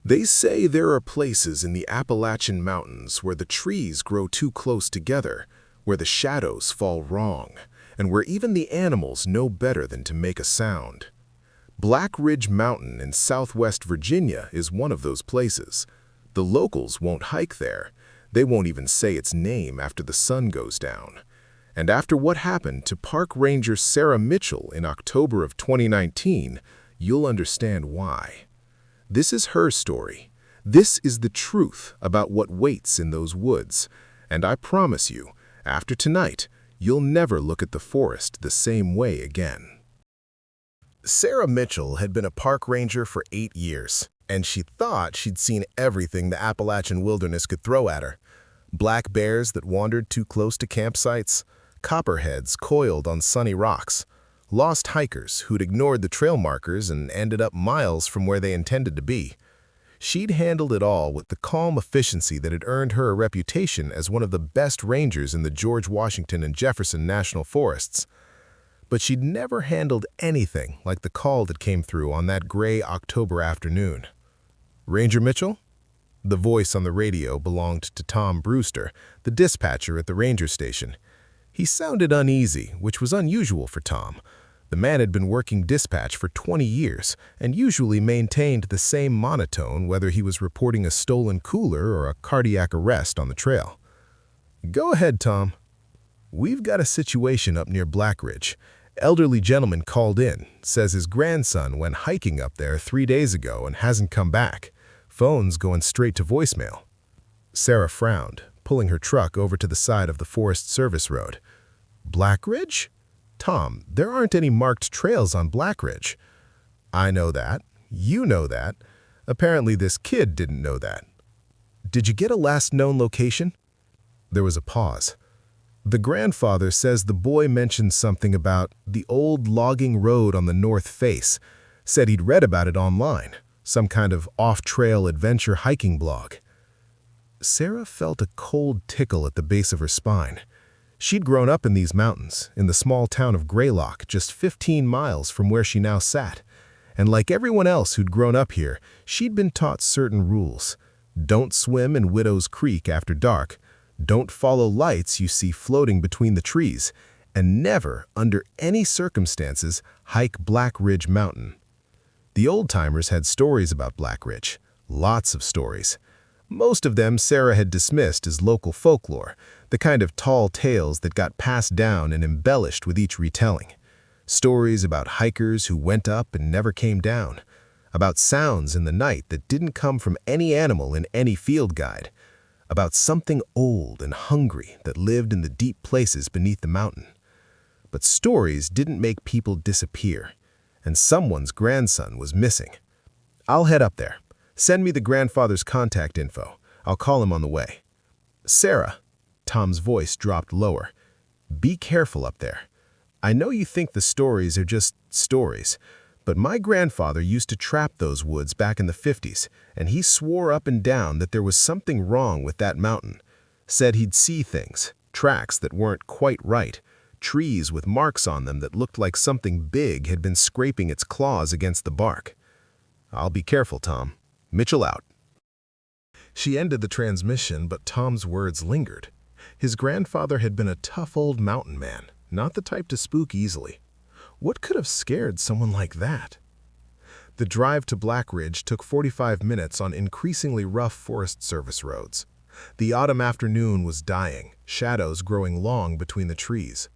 They say there are places in the Appalachian Mountains where the trees grow too close together, where the shadows fall wrong, and where even the animals know better than to make a sound. Blackridge Mountain in southwest Virginia is one of those places. The locals won't hike there. They won't even say its name after the sun goes down. And after what happened to Park Ranger Sarah Mitchell in October of 2019, you'll understand why. This is her story. This is the truth about what waits in those woods. And I promise you, after tonight, you'll never look at the forest the same way again. Sarah Mitchell had been a park ranger for 8 years, and she thought she'd seen everything the Appalachian wilderness could throw at her. Black bears that wandered too close to campsites, copperheads coiled on sunny rocks, lost hikers who'd ignored the trail markers and ended up miles from where they intended to be. She'd handled it all with the calm efficiency that had earned her a reputation as one of the best rangers in the George Washington and Jefferson National Forests. But she'd never handled anything like the call that came through on that gray October afternoon. "Ranger Mitchell?" The voice on the radio belonged to Tom Brewster, the dispatcher at the ranger station. He sounded uneasy, which was unusual for Tom. The man had been working dispatch for 20 years and usually maintained the same monotone whether he was reporting a stolen cooler or a cardiac arrest on the trail. "Go ahead, Tom." "We've got a situation up near Blackridge. Elderly gentleman called in, says his grandson went hiking up there 3 days ago and hasn't come back. Phone's going straight to voicemail." Sarah frowned, pulling her truck over to the side of the Forest Service road. "Blackridge? Tom, there aren't any marked trails on Blackridge." "I know that. You know that. Apparently this kid didn't know that. Did you get a last known location?" There was a pause. "The grandfather says the boy mentioned something about the old logging road on the north face. Said he'd read about it online, some kind of off-trail adventure hiking blog." Sarah felt a cold tickle at the base of her spine. She'd grown up in these mountains, in the small town of Greylock, just 15 miles from where she now sat. And like everyone else who'd grown up here, she'd been taught certain rules. Don't swim in Widow's Creek after dark. Don't follow lights you see floating between the trees. And never, under any circumstances, hike Blackridge Mountain. The old-timers had stories about Blackridge. Lots of stories. Most of them Sarah had dismissed as local folklore, the kind of tall tales that got passed down and embellished with each retelling. Stories about hikers who went up and never came down. About sounds in the night that didn't come from any animal in any field guide. About something old and hungry that lived in the deep places beneath the mountain. But stories didn't make people disappear, and someone's grandson was missing. "I'll head up there. Send me the grandfather's contact info. I'll call him on the way." "Sarah," Tom's voice dropped lower, "be careful up there. I know you think the stories are just stories, but my grandfather used to trap those woods back in the 50s, and he swore up and down that there was something wrong with that mountain. Said he'd see things, tracks that weren't quite right, trees with marks on them that looked like something big had been scraping its claws against the bark. I'll be careful, Tom. Mitchell out." She ended the transmission, but Tom's words lingered. His grandfather had been a tough old mountain man, not the type to spook easily. What could have scared someone like that? The drive to Blackridge took 45 minutes on increasingly rough Forest Service roads. The autumn afternoon was dying, shadows growing long between the trees.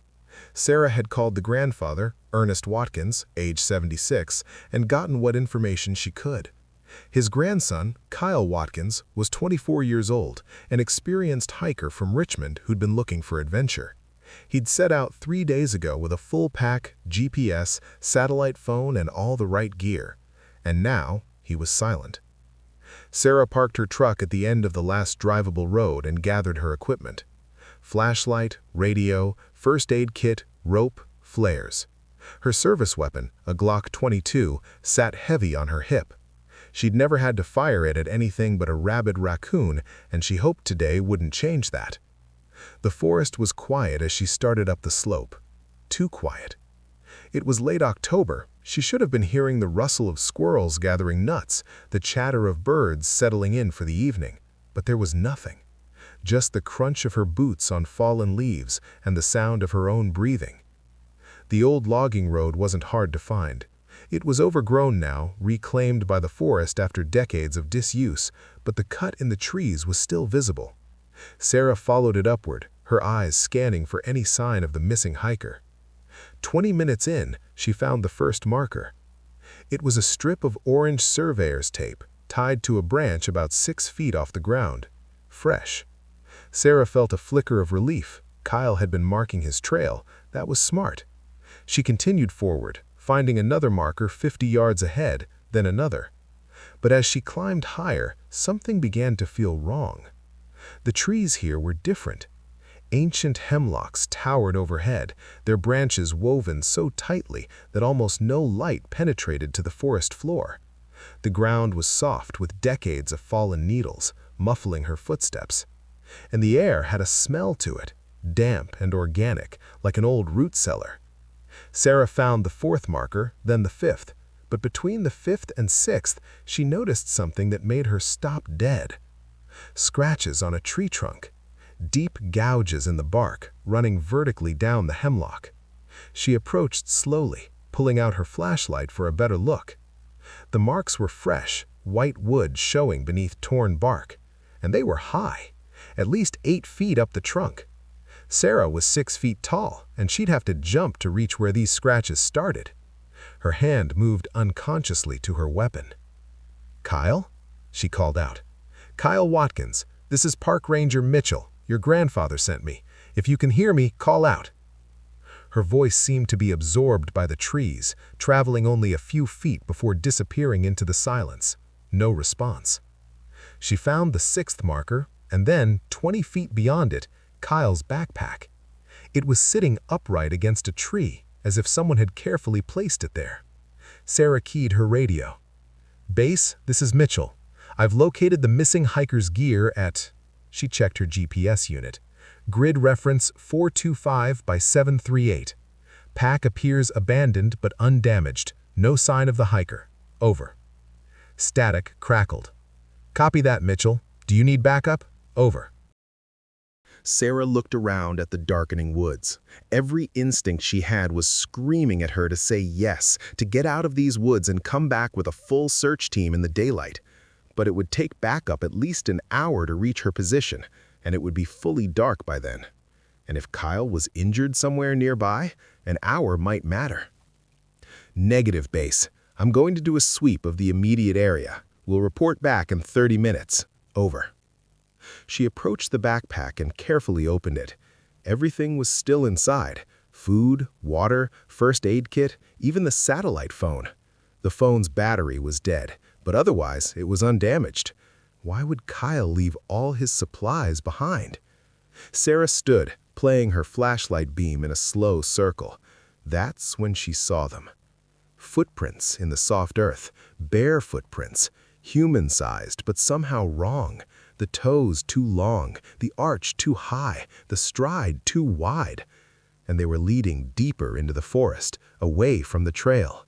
Sarah had called the grandfather, Ernest Watkins, age 76, and gotten what information she could. His grandson, Kyle Watkins, was 24 years old, an experienced hiker from Richmond who'd been looking for adventure. He'd set out 3 days ago with a full pack, GPS, satellite phone, and all the right gear. And now he was silent. Sarah parked her truck at the end of the last drivable road and gathered her equipment. Flashlight, radio, first aid kit, rope, flares. Her service weapon, a Glock 22, sat heavy on her hip. She'd never had to fire it at anything but a rabid raccoon, and she hoped today wouldn't change that. The forest was quiet as she started up the slope. Too quiet. It was late October. She should have been hearing the rustle of squirrels gathering nuts, the chatter of birds settling in for the evening, but there was nothing. Just the crunch of her boots on fallen leaves and the sound of her own breathing. The old logging road wasn't hard to find. It was overgrown now, reclaimed by the forest after decades of disuse, but the cut in the trees was still visible. Sarah followed it upward, her eyes scanning for any sign of the missing hiker. 20 minutes in, she found the first marker. It was a strip of orange surveyor's tape, tied to a branch about 6 feet off the ground. Fresh. Sarah felt a flicker of relief. Kyle had been marking his trail. That was smart. She continued forward, finding another marker 50 yards ahead, then another. But as she climbed higher, something began to feel wrong. The trees here were different. Ancient hemlocks towered overhead, their branches woven so tightly that almost no light penetrated to the forest floor. The ground was soft with decades of fallen needles, muffling her footsteps. And the air had a smell to it, damp and organic, like an old root cellar. Sarah found the 4th marker, then the 5th, but between the 5th and 6th, she noticed something that made her stop dead. Scratches on a tree trunk. Deep gouges in the bark, running vertically down the hemlock. She approached slowly, pulling out her flashlight for a better look. The marks were fresh, white wood showing beneath torn bark, and they were high, at least 8 feet up the trunk. Sarah was 6 feet tall, and she'd have to jump to reach where these scratches started. Her hand moved unconsciously to her weapon. "Kyle?" she called out. "Kyle Watkins, this is Park Ranger Mitchell. Your grandfather sent me. If you can hear me, call out." Her voice seemed to be absorbed by the trees, traveling only a few feet before disappearing into the silence. No response. She found the 6th marker, and then, 20 feet beyond it, Kyle's backpack. It was sitting upright against a tree, as if someone had carefully placed it there. Sarah keyed her radio. "Base, this is Mitchell. I've located the missing hiker's gear at..." She checked her GPS unit. "Grid reference 425 by 738. Pack appears abandoned but undamaged. No sign of the hiker. Over." Static crackled. "Copy that, Mitchell. Do you need backup? Over." Sarah looked around at the darkening woods. Every instinct she had was screaming at her to say yes, to get out of these woods and come back with a full search team in the daylight. But it would take backup at least an hour to reach her position, and it would be fully dark by then. And if Kyle was injured somewhere nearby, an hour might matter. "Negative, Base. I'm going to do a sweep of the immediate area. We'll report back in 30 minutes. Over." She approached the backpack and carefully opened it. Everything was still inside. Food, water, first aid kit, even the satellite phone. The phone's battery was dead, but otherwise it was undamaged. Why would Kyle leave all his supplies behind? Sarah stood, playing her flashlight beam in a slow circle. That's when she saw them. Footprints in the soft earth, bare footprints, human-sized but somehow wrong. The toes too long, the arch too high, the stride too wide. And they were leading deeper into the forest, away from the trail.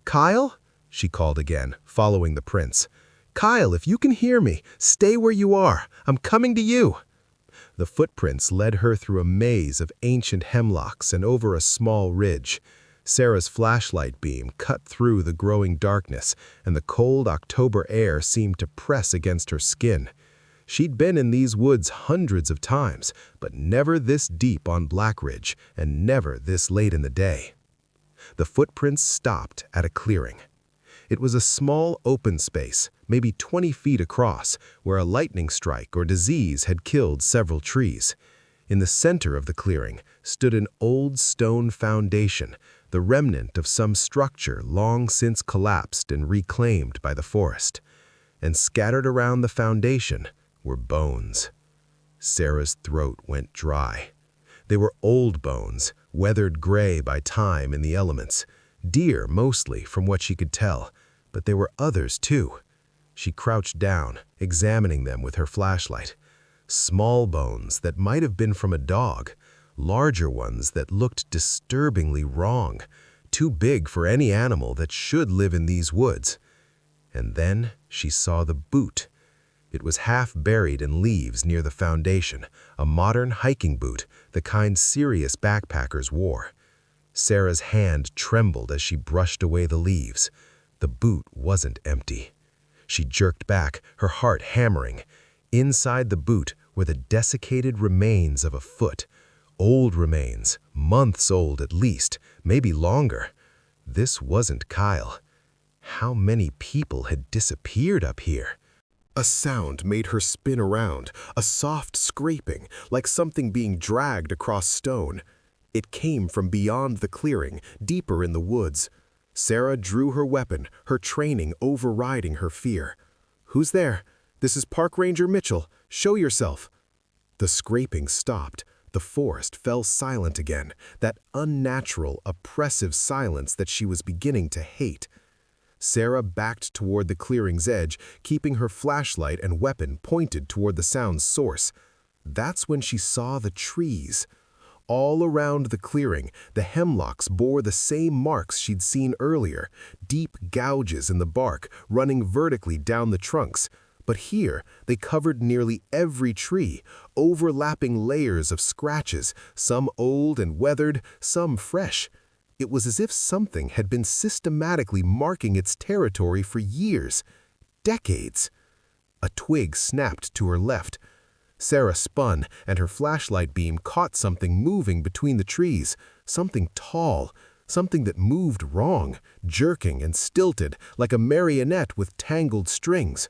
"Kyle?" she called again, following the prints. "Kyle, if you can hear me, stay where you are. I'm coming to you." The footprints led her through a maze of ancient hemlocks and over a small ridge. Sarah's flashlight beam cut through the growing darkness, and the cold October air seemed to press against her skin. She'd been in these woods hundreds of times, but never this deep on Blackridge, and never this late in the day. The footprints stopped at a clearing. It was a small open space, maybe 20 feet across, where a lightning strike or disease had killed several trees. In the center of the clearing stood an old stone foundation, the remnant of some structure long since collapsed and reclaimed by the forest. And scattered around the foundation were bones. Sarah's throat went dry. They were old bones, weathered gray by time and the elements. Deer, mostly, from what she could tell, but there were others, too. She crouched down, examining them with her flashlight. Small bones that might have been from a dog, larger ones that looked disturbingly wrong. too big for any animal that should live in these woods. And then she saw the boot. It was half buried in leaves near the foundation, a modern hiking boot, the kind serious backpackers wore. Sarah's hand trembled as she brushed away the leaves. The boot wasn't empty. She jerked back, her heart hammering. Inside the boot were the desiccated remains of a foot. Old remains, months old at least, maybe longer. This wasn't Kyle. How many people had disappeared up here? A sound made her spin around, a soft scraping, like something being dragged across stone. It came from beyond the clearing, deeper in the woods. Sarah drew her weapon, her training overriding her fear. "Who's there? This is Park Ranger Mitchell. Show yourself." The scraping stopped. The forest fell silent again, that unnatural, oppressive silence that she was beginning to hate. Sarah backed toward the clearing's edge, keeping her flashlight and weapon pointed toward the sound's source. That's when she saw the trees. All around the clearing, the hemlocks bore the same marks she'd seen earlier, deep gouges in the bark running vertically down the trunks. But here, they covered nearly every tree, overlapping layers of scratches, some old and weathered, some fresh. It was as if something had been systematically marking its territory for years, decades. A twig snapped to her left. Sarah spun, and her flashlight beam caught something moving between the trees, something tall, something that moved wrong, jerking and stilted like a marionette with tangled strings.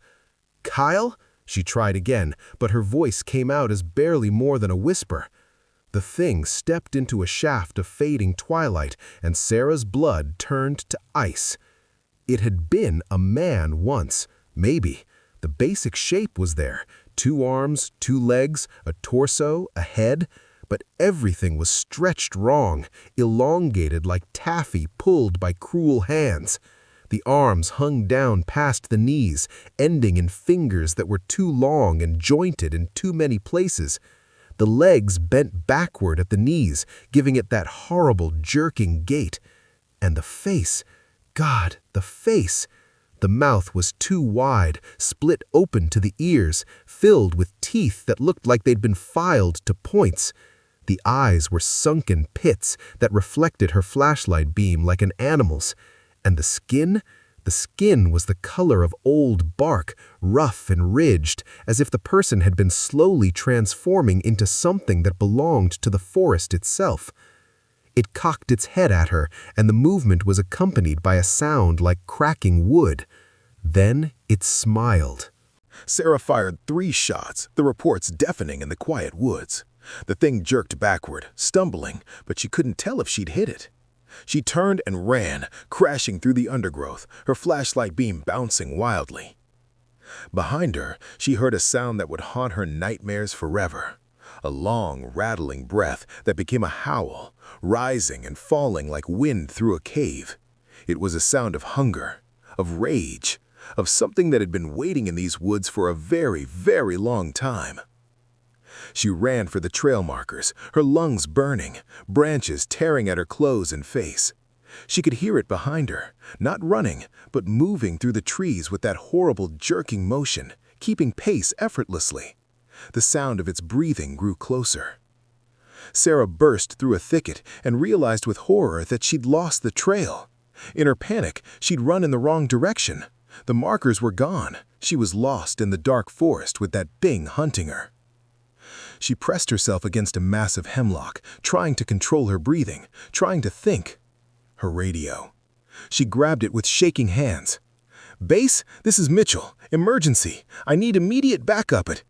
"Kyle?" She tried again, but her voice came out as barely more than a whisper. The thing stepped into a shaft of fading twilight, and Sarah's blood turned to ice. It had been a man once, maybe. The basic shape was there. 2 arms, 2 legs, a torso, a head. But everything was stretched wrong, elongated like taffy pulled by cruel hands. The arms hung down past the knees, ending in fingers that were too long and jointed in too many places. The legs bent backward at the knees, giving it that horrible jerking gait. And the face, God, the face! The mouth was too wide, split open to the ears, filled with teeth that looked like they'd been filed to points. The eyes were sunken pits that reflected her flashlight beam like an animal's. And the skin? The skin was the color of old bark, rough and ridged, as if the person had been slowly transforming into something that belonged to the forest itself. It cocked its head at her, and the movement was accompanied by a sound like cracking wood. Then it smiled. Sarah fired 3 shots, the reports deafening in the quiet woods. The thing jerked backward, stumbling, but she couldn't tell if she'd hit it. She turned and ran, crashing through the undergrowth, her flashlight beam bouncing wildly. Behind her, she heard a sound that would haunt her nightmares forever. A long, rattling breath that became a howl, rising and falling like wind through a cave. It was a sound of hunger, of rage, of something that had been waiting in these woods for a very, very long time. She ran for the trail markers, her lungs burning, branches tearing at her clothes and face. She could hear it behind her, not running, but moving through the trees with that horrible jerking motion, keeping pace effortlessly. The sound of its breathing grew closer. Sarah burst through a thicket and realized with horror that she'd lost the trail. In her panic, she'd run in the wrong direction. The markers were gone. She was lost in the dark forest with that thing hunting her. She pressed herself against a massive hemlock, trying to control her breathing, trying to think. Her radio. She grabbed it with shaking hands. "Base, this is Mitchell. Emergency. I need immediate backup at..."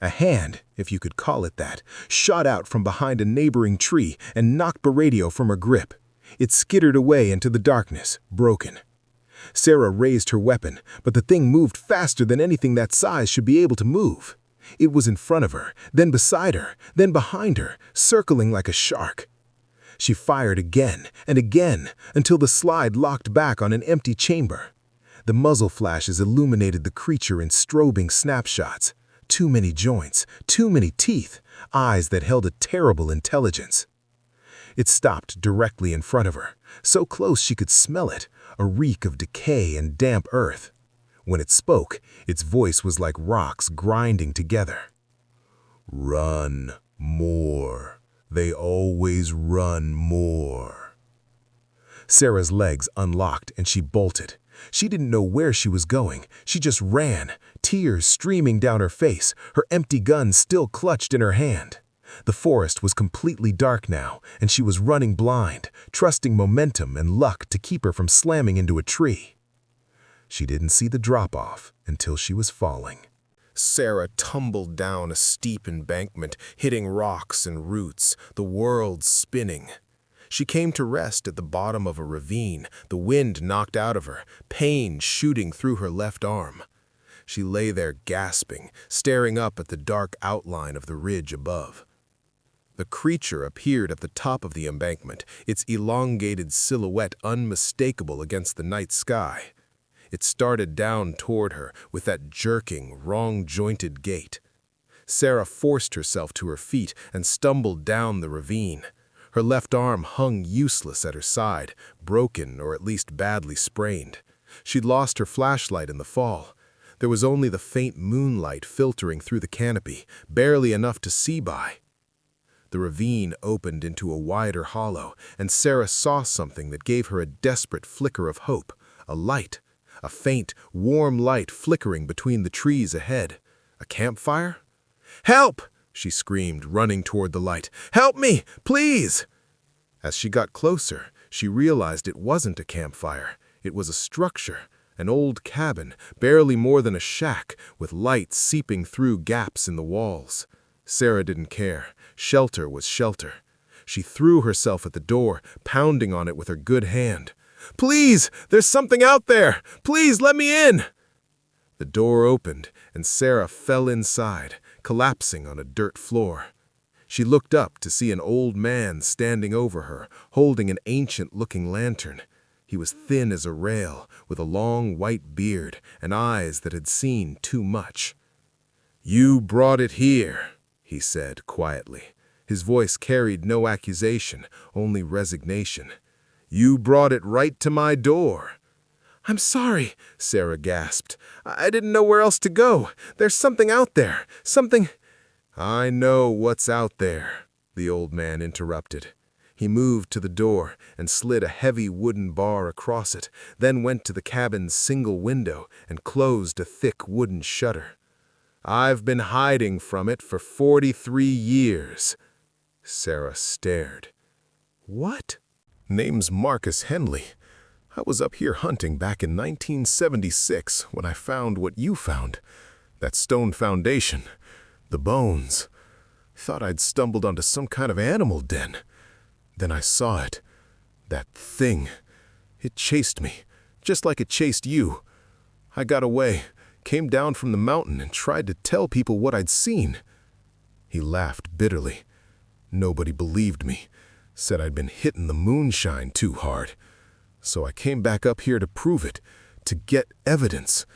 A hand, if you could call it that, shot out from behind a neighboring tree and knocked the radio from her grip. It skittered away into the darkness, broken. Sarah raised her weapon, but the thing moved faster than anything that size should be able to move. It was in front of her, then beside her, then behind her, circling like a shark. She fired again and again until the slide locked back on an empty chamber. The muzzle flashes illuminated the creature in strobing snapshots. Too many joints, too many teeth, eyes that held a terrible intelligence. It stopped directly in front of her, so close she could smell it, a reek of decay and damp earth. When it spoke, its voice was like rocks grinding together. "Run more. They always run more." Sarah's legs unlocked and she bolted. She didn't know where she was going. She just ran, tears streaming down her face, her empty gun still clutched in her hand. The forest was completely dark now, and she was running blind, trusting momentum and luck to keep her from slamming into a tree. She didn't see the drop-off until she was falling. Sarah tumbled down a steep embankment, hitting rocks and roots, the world spinning. She came to rest at the bottom of a ravine, the wind knocked out of her, pain shooting through her left arm. She lay there gasping, staring up at the dark outline of the ridge above. The creature appeared at the top of the embankment, its elongated silhouette unmistakable against the night sky. It started down toward her with that jerking, wrong-jointed gait. Sarah forced herself to her feet and stumbled down the ravine. Her left arm hung useless at her side, broken or at least badly sprained. She'd lost her flashlight in the fall. There was only the faint moonlight filtering through the canopy, barely enough to see by. The ravine opened into a wider hollow, and Sarah saw something that gave her a desperate flicker of hope, a light. A faint, warm light flickering between the trees ahead. A campfire? "Help!" she screamed, running toward the light. "Help me, please!" As she got closer, she realized it wasn't a campfire. It was a structure, an old cabin, barely more than a shack, with light seeping through gaps in the walls. Sarah didn't care. Shelter was shelter. She threw herself at the door, pounding on it with her good hand. "Please, there's something out there! Please let me in!" The door opened, and Sarah fell inside, collapsing on a dirt floor. She looked up to see an old man standing over her, holding an ancient-looking lantern. He was thin as a rail, with a long white beard and eyes that had seen too much. "You brought it here," he said quietly. His voice carried no accusation, only resignation. "You brought it right to my door." "I'm sorry," Sarah gasped. "I didn't know where else to go. There's something out there. Something—" "I know what's out there," the old man interrupted. He moved to the door and slid a heavy wooden bar across it, then went to the cabin's single window and closed a thick wooden shutter. "I've been hiding from it for 43 years. Sarah stared. "What?" "Name's Marcus Henley. I was up here hunting back in 1976 when I found what you found. That stone foundation. The bones. Thought I'd stumbled onto some kind of animal den. Then I saw it. That thing. It chased me, just like it chased you. I got away, came down from the mountain and tried to tell people what I'd seen." He laughed bitterly. "Nobody believed me. Said I'd been hitting the moonshine too hard. So I came back up here to prove it, to get evidence.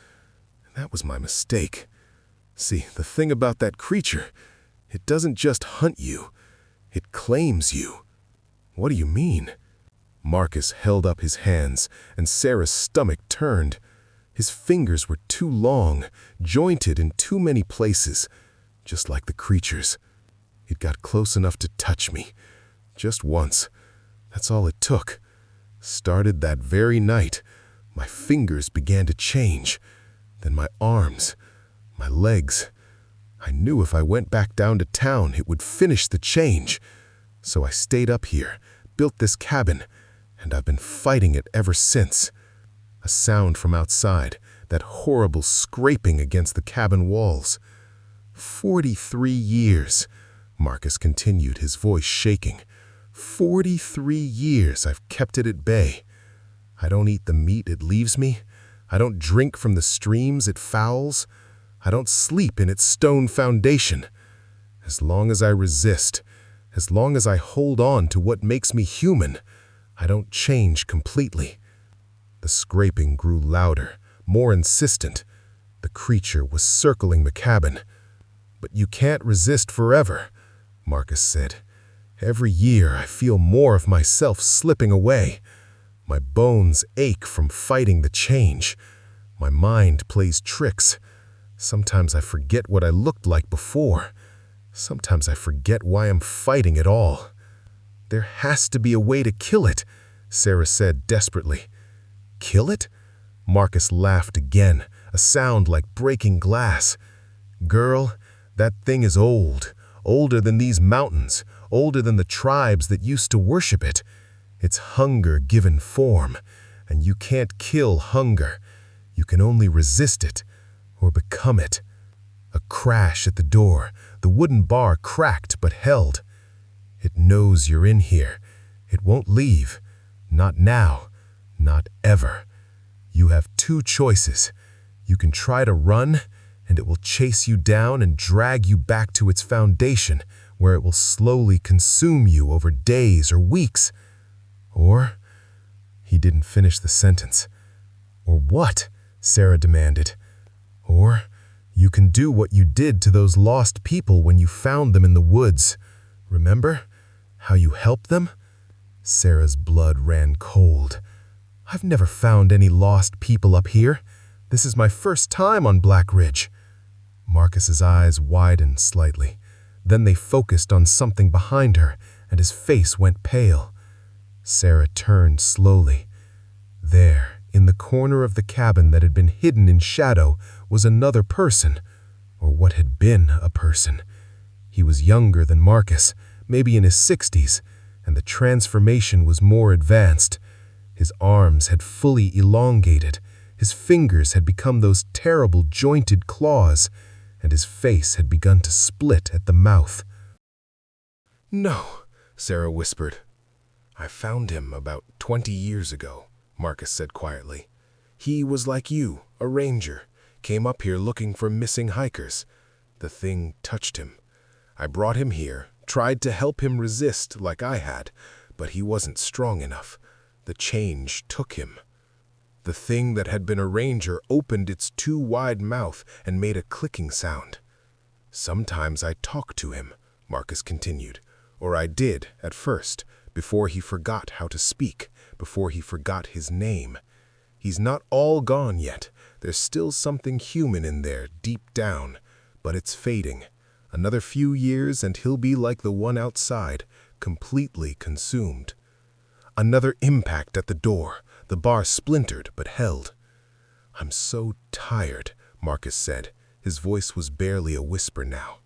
That was my mistake. See, the thing about that creature, it doesn't just hunt you. It claims you." "What do you mean?" Marcus held up his hands, and Sarah's stomach turned. His fingers were too long, jointed in too many places, just like the creature's. It got close enough to touch me. Just once. That's all it took. Started that very night. My fingers began to change. Then my arms, my legs. I knew if I went back down to town, it would finish the change. So I stayed up here, built this cabin, and I've been fighting it ever since. A sound from outside, that horrible scraping against the cabin walls. 43 years, Marcus continued, his voice shaking. 43 years I've kept it at bay. I don't eat the meat it leaves me. I don't drink from the streams it fouls. I don't sleep in its stone foundation. As long as I resist, as long as I hold on to what makes me human, I don't change completely. The scraping grew louder, more insistent. The creature was circling the cabin. "But you can't resist forever," Marcus said. Every year I feel more of myself slipping away. My bones ache from fighting the change. My mind plays tricks. Sometimes I forget what I looked like before. Sometimes I forget why I'm fighting at all. There has to be a way to kill it, Sarah said desperately. Kill it? Marcus laughed again, a sound like breaking glass. Girl, that thing is old, older than these mountains, older than the tribes that used to worship it. It's hunger given form, and you can't kill hunger. You can only resist it, or become it. A crash at the door, the wooden bar cracked but held. It knows you're in here. It won't leave. Not now, not ever. You have two choices. You can try to run, and it will chase you down and drag you back to its foundation, where it will slowly consume you over days or weeks. Or, he didn't finish the sentence. Or what? Sarah demanded. Or, you can do what you did to those lost people when you found them in the woods. Remember how you helped them? Sarah's blood ran cold. I've never found any lost people up here. This is my first time on Blackridge. Marcus's eyes widened slightly. Then they focused on something behind her, and his face went pale. Sarah turned slowly. There, in the corner of the cabin that had been hidden in shadow, was another person, or what had been a person. He was younger than Marcus, maybe in his 60s, and the transformation was more advanced. His arms had fully elongated, his fingers had become those terrible jointed claws, and his face had begun to split at the mouth. No, Sarah whispered. I found him about 20 years ago, Marcus said quietly. He was like you, a ranger, came up here looking for missing hikers. The thing touched him. I brought him here, tried to help him resist like I had, but he wasn't strong enough. The change took him. The thing that had been a ranger opened its too wide mouth and made a clicking sound. Sometimes I talk to him, Marcus continued, or I did at first, before he forgot how to speak, before he forgot his name. He's not all gone yet. There's still something human in there deep down, but it's fading. Another few years and he'll be like the one outside, completely consumed. Another impact at the door. The bar splintered but held. I'm so tired, Marcus said. His voice was barely a whisper now.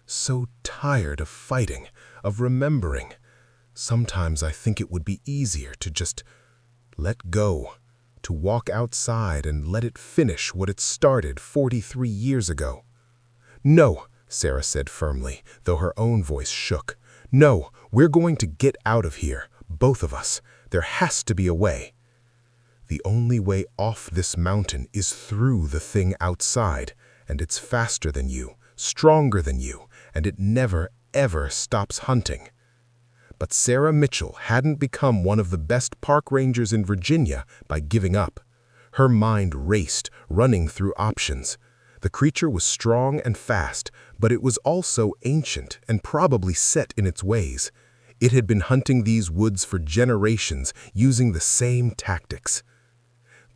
So tired of fighting, of remembering. Sometimes I think it would be easier to just let go, to walk outside and let it finish what it started 43 years ago. No, Sarah said firmly, though her own voice shook. No, we're going to get out of here, both of us. There has to be a way. The only way off this mountain is through the thing outside, and it's faster than you, stronger than you, and it never, ever stops hunting. But Sarah Mitchell hadn't become one of the best park rangers in Virginia by giving up. Her mind raced, running through options. The creature was strong and fast, but it was also ancient and probably set in its ways. It had been hunting these woods for generations, using the same tactics.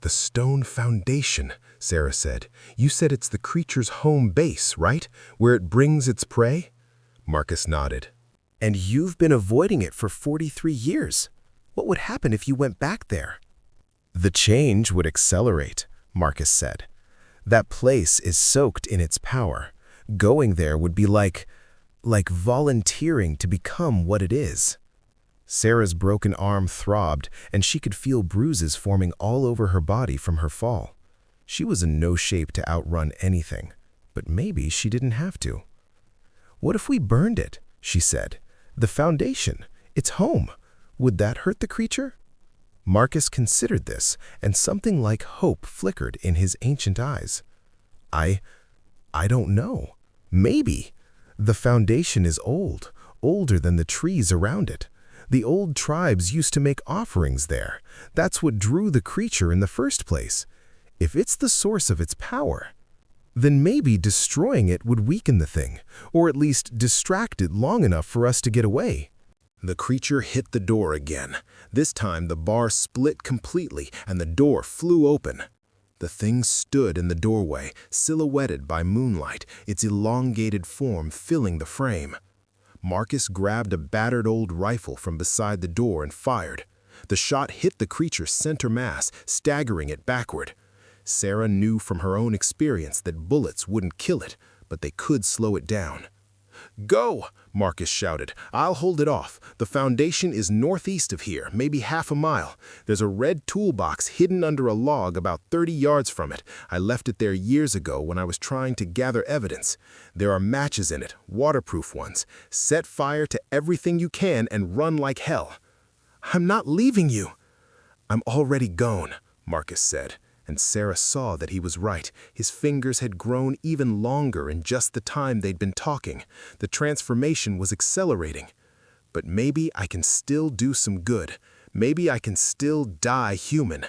The stone foundation, Sarah said. You said it's the creature's home base, right? Where it brings its prey? Marcus nodded. And you've been avoiding it for 43 years. What would happen if you went back there? The change would accelerate, Marcus said. That place is soaked in its power. Going there would be like volunteering to become what it is. Sarah's broken arm throbbed, and she could feel bruises forming all over her body from her fall. She was in no shape to outrun anything, but maybe she didn't have to. What if we burned it? She said. The foundation, its home. Would that hurt the creature? Marcus considered this, and something like hope flickered in his ancient eyes. I don't know. Maybe. The foundation is old, older than the trees around it. The old tribes used to make offerings there. That's what drew the creature in the first place. If it's the source of its power, then maybe destroying it would weaken the thing, or at least distract it long enough for us to get away. The creature hit the door again. This time the bar split completely and the door flew open. The thing stood in the doorway, silhouetted by moonlight, its elongated form filling the frame. Marcus grabbed a battered old rifle from beside the door and fired. The shot hit the creature's center mass, staggering it backward. Sarah knew from her own experience that bullets wouldn't kill it, but they could slow it down. "Go!" Marcus shouted. "I'll hold it off. The foundation is northeast of here, maybe half a mile. There's a red toolbox hidden under a log about 30 yards from it. I left it there years ago when I was trying to gather evidence. There are matches in it, waterproof ones. Set fire to everything you can and run like hell." "I'm not leaving you." "I'm already gone," Marcus said. And Sarah saw that he was right. His fingers had grown even longer in just the time they'd been talking. The transformation was accelerating. "But maybe I can still do some good. Maybe I can still die human."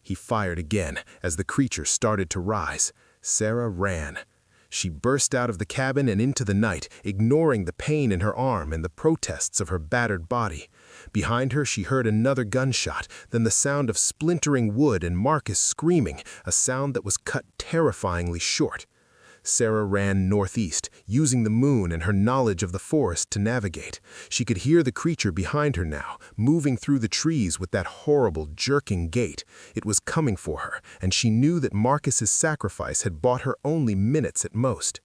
He fired again as the creature started to rise. Sarah ran. She burst out of the cabin and into the night, ignoring the pain in her arm and the protests of her battered body. Behind her she heard another gunshot, then the sound of splintering wood and Marcus screaming, a sound that was cut terrifyingly short. Sarah ran northeast, using the moon and her knowledge of the forest to navigate. She could hear the creature behind her now, moving through the trees with that horrible, jerking gait. It was coming for her, and she knew that Marcus's sacrifice had bought her only minutes at most.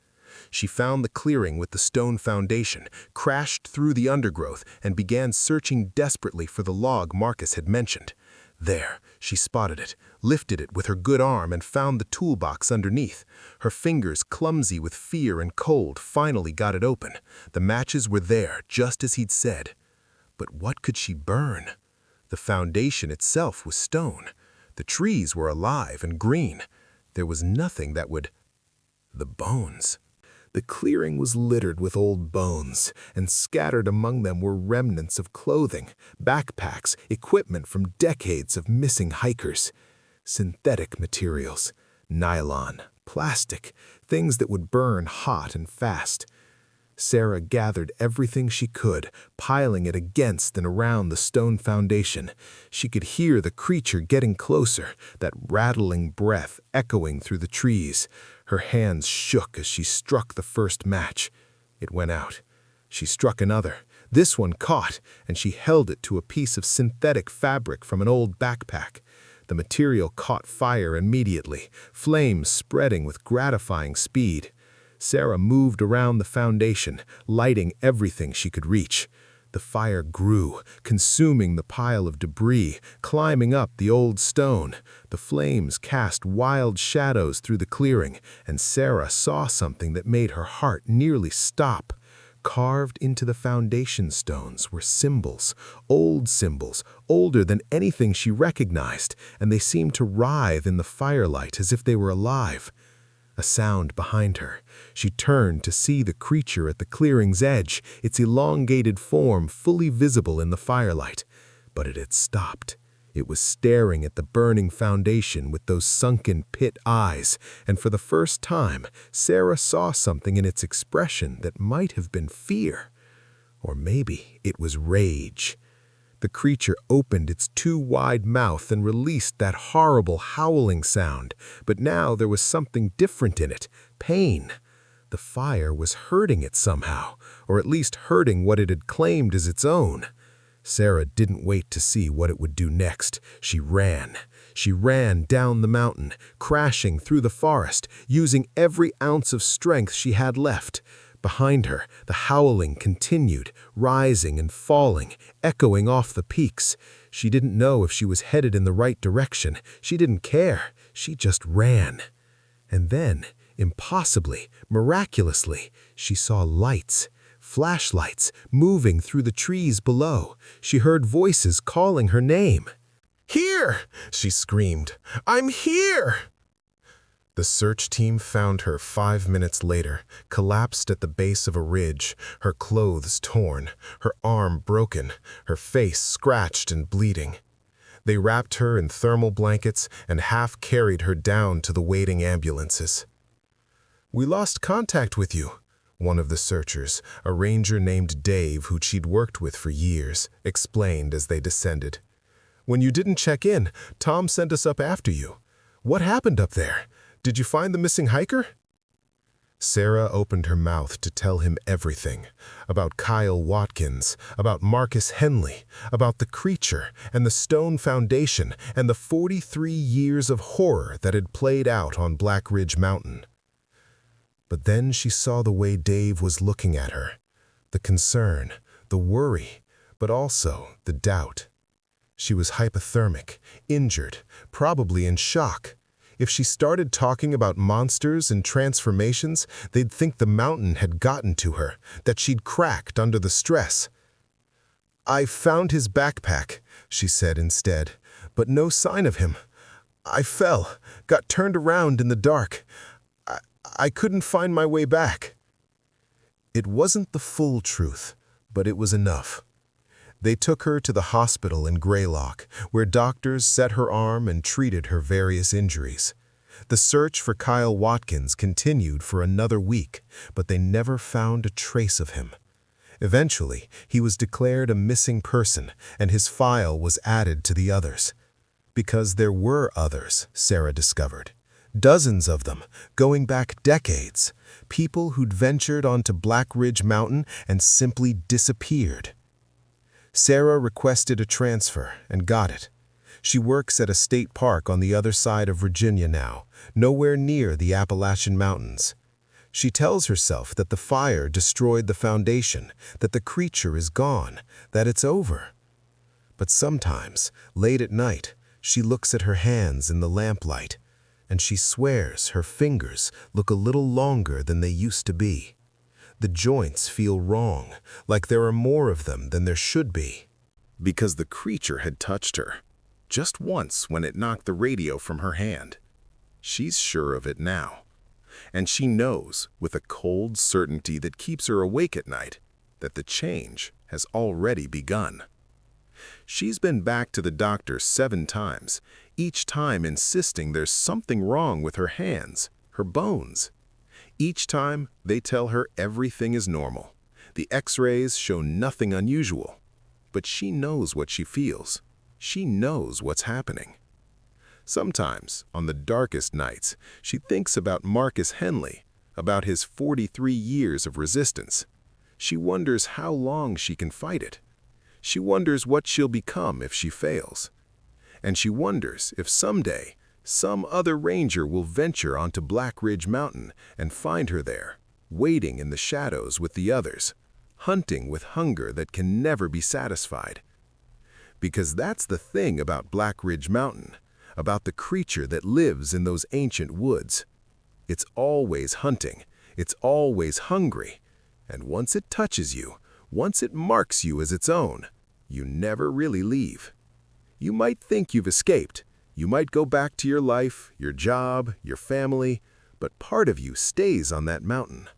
She found the clearing with the stone foundation, crashed through the undergrowth, and began searching desperately for the log Marcus had mentioned. There, she spotted it, lifted it with her good arm and found the toolbox underneath. Her fingers, clumsy with fear and cold, finally got it open. The matches were there, just as he'd said. But what could she burn? The foundation itself was stone. The trees were alive and green. There was nothing that would... The bones. The clearing was littered with old bones, and scattered among them were remnants of clothing, backpacks, equipment from decades of missing hikers. Synthetic materials, nylon, plastic, things that would burn hot and fast. Sarah gathered everything she could, piling it against and around the stone foundation. She could hear the creature getting closer, that rattling breath echoing through the trees. Her hands shook as she struck the first match. It went out. She struck another. This one caught, and she held it to a piece of synthetic fabric from an old backpack. The material caught fire immediately, flames spreading with gratifying speed. Sarah moved around the foundation, lighting everything she could reach. The fire grew, consuming the pile of debris, climbing up the old stone. The flames cast wild shadows through the clearing, and Sarah saw something that made her heart nearly stop. Carved into the foundation stones were symbols, older than anything she recognized, and they seemed to writhe in the firelight as if they were alive. A sound behind her. She turned to see the creature at the clearing's edge, its elongated form fully visible in the firelight. But it had stopped. It was staring at the burning foundation with those sunken pit eyes, and for the first time, Sarah saw something in its expression that might have been fear. Or maybe it was rage. The creature opened its too wide mouth and released that horrible howling sound, but now there was something different in it, pain. The fire was hurting it somehow, or at least hurting what it had claimed as its own. Sarah didn't wait to see what it would do next. She ran. She ran down the mountain, crashing through the forest, using every ounce of strength she had left. Behind her, the howling continued, rising and falling, echoing off the peaks. She didn't know if she was headed in the right direction. She didn't care. She just ran. And then, impossibly, miraculously, she saw lights, flashlights, moving through the trees below. She heard voices calling her name. "Here!" she screamed. "I'm here!" The search team found her 5 minutes later, collapsed at the base of a ridge, her clothes torn, her arm broken, her face scratched and bleeding. They wrapped her in thermal blankets and half-carried her down to the waiting ambulances. "We lost contact with you. One of the searchers, a ranger named Dave who she'd worked with for years, explained as they descended. "When you didn't check in, Tom sent us up after you. What happened up there? Did you find the missing hiker?" Sarah opened her mouth to tell him everything, about Kyle Watkins, about Marcus Henley, about the creature and the stone foundation and the 43 years of horror that had played out on Blackridge Mountain. But then she saw the way Dave was looking at her, the concern, the worry, but also the doubt. She was hypothermic, injured, probably in shock. If she started talking about monsters and transformations, they'd think the mountain had gotten to her, that she'd cracked under the stress. "I found his backpack," she said instead, "but no sign of him. I fell, got turned around in the dark. I couldn't find my way back." It wasn't the full truth, but it was enough. They took her to the hospital in Greylock, where doctors set her arm and treated her various injuries. The search for Kyle Watkins continued for another week, but they never found a trace of him. Eventually, he was declared a missing person, and his file was added to the others. Because there were others, Sarah discovered. Dozens of them, going back decades. People who'd ventured onto Blackridge Mountain and simply disappeared. Sarah requested a transfer and got it. She works at a state park on the other side of Virginia now, nowhere near the Appalachian Mountains. She tells herself that the fire destroyed the foundation, that the creature is gone, that it's over. But sometimes, late at night, she looks at her hands in the lamplight, and she swears her fingers look a little longer than they used to be. The joints feel wrong, like there are more of them than there should be. Because the creature had touched her, just once when it knocked the radio from her hand. She's sure of it now. And she knows, with a cold certainty that keeps her awake at night, that the change has already begun. She's been back to the doctor 7 times, each time insisting there's something wrong with her hands, her bones. Each time, they tell her everything is normal. The X-rays show nothing unusual. But she knows what she feels. She knows what's happening. Sometimes, on the darkest nights, she thinks about Marcus Henley, about his 43 years of resistance. She wonders how long she can fight it. She wonders what she'll become if she fails. And she wonders if someday, some other ranger will venture onto Blackridge Mountain and find her there, waiting in the shadows with the others, hunting with hunger that can never be satisfied. Because that's the thing about Blackridge Mountain, about the creature that lives in those ancient woods. It's always hunting, it's always hungry, and once it touches you, once it marks you as its own, you never really leave. You might think you've escaped. You might go back to your life, your job, your family, but part of you stays on that mountain.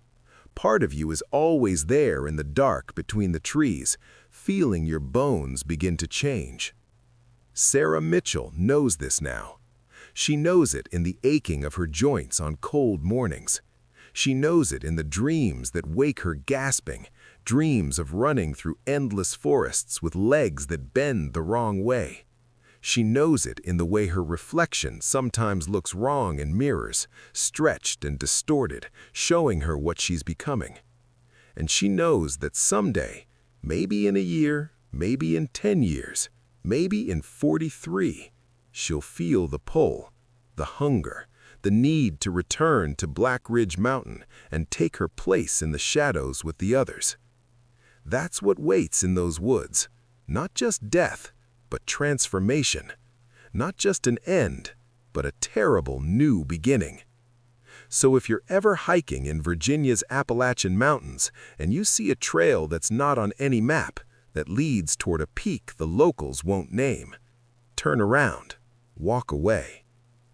Part of you is always there in the dark between the trees, feeling your bones begin to change. Sarah Mitchell knows this now. She knows it in the aching of her joints on cold mornings. She knows it in the dreams that wake her gasping, dreams of running through endless forests with legs that bend the wrong way. She knows it in the way her reflection sometimes looks wrong in mirrors, stretched and distorted, showing her what she's becoming. And she knows that someday, maybe in a year, maybe in 10 years, maybe in 43, she'll feel the pull, the hunger, the need to return to Blackridge Mountain and take her place in the shadows with the others. That's what waits in those woods, not just death, but transformation. Not just an end, but a terrible new beginning. So if you're ever hiking in Virginia's Appalachian Mountains and you see a trail that's not on any map, that leads toward a peak the locals won't name, turn around, walk away.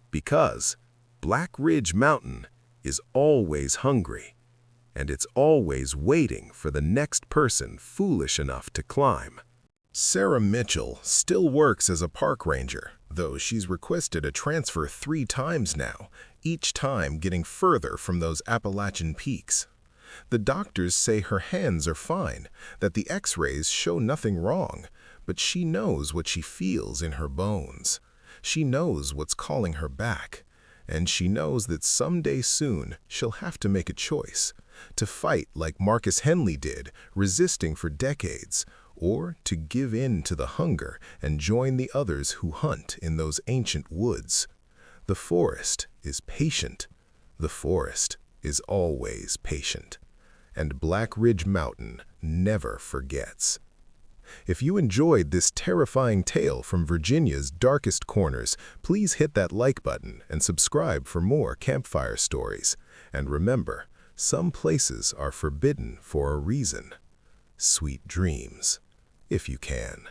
Because Blackridge Mountain is always hungry, and it's always waiting for the next person foolish enough to climb. Sarah Mitchell still works as a park ranger, though she's requested a transfer 3 times now, each time getting further from those Appalachian peaks. The doctors say her hands are fine, that the x-rays show nothing wrong, but she knows what she feels in her bones. She knows what's calling her back, and she knows that someday soon she'll have to make a choice, to fight like Marcus Henley did, resisting for decades, or to give in to the hunger and join the others who hunt in those ancient woods. The forest is patient. The forest is always patient. And Blackridge Mountain never forgets. If you enjoyed this terrifying tale from Virginia's darkest corners, please hit that like button and subscribe for more campfire stories. And remember, some places are forbidden for a reason. Sweet dreams, if you can.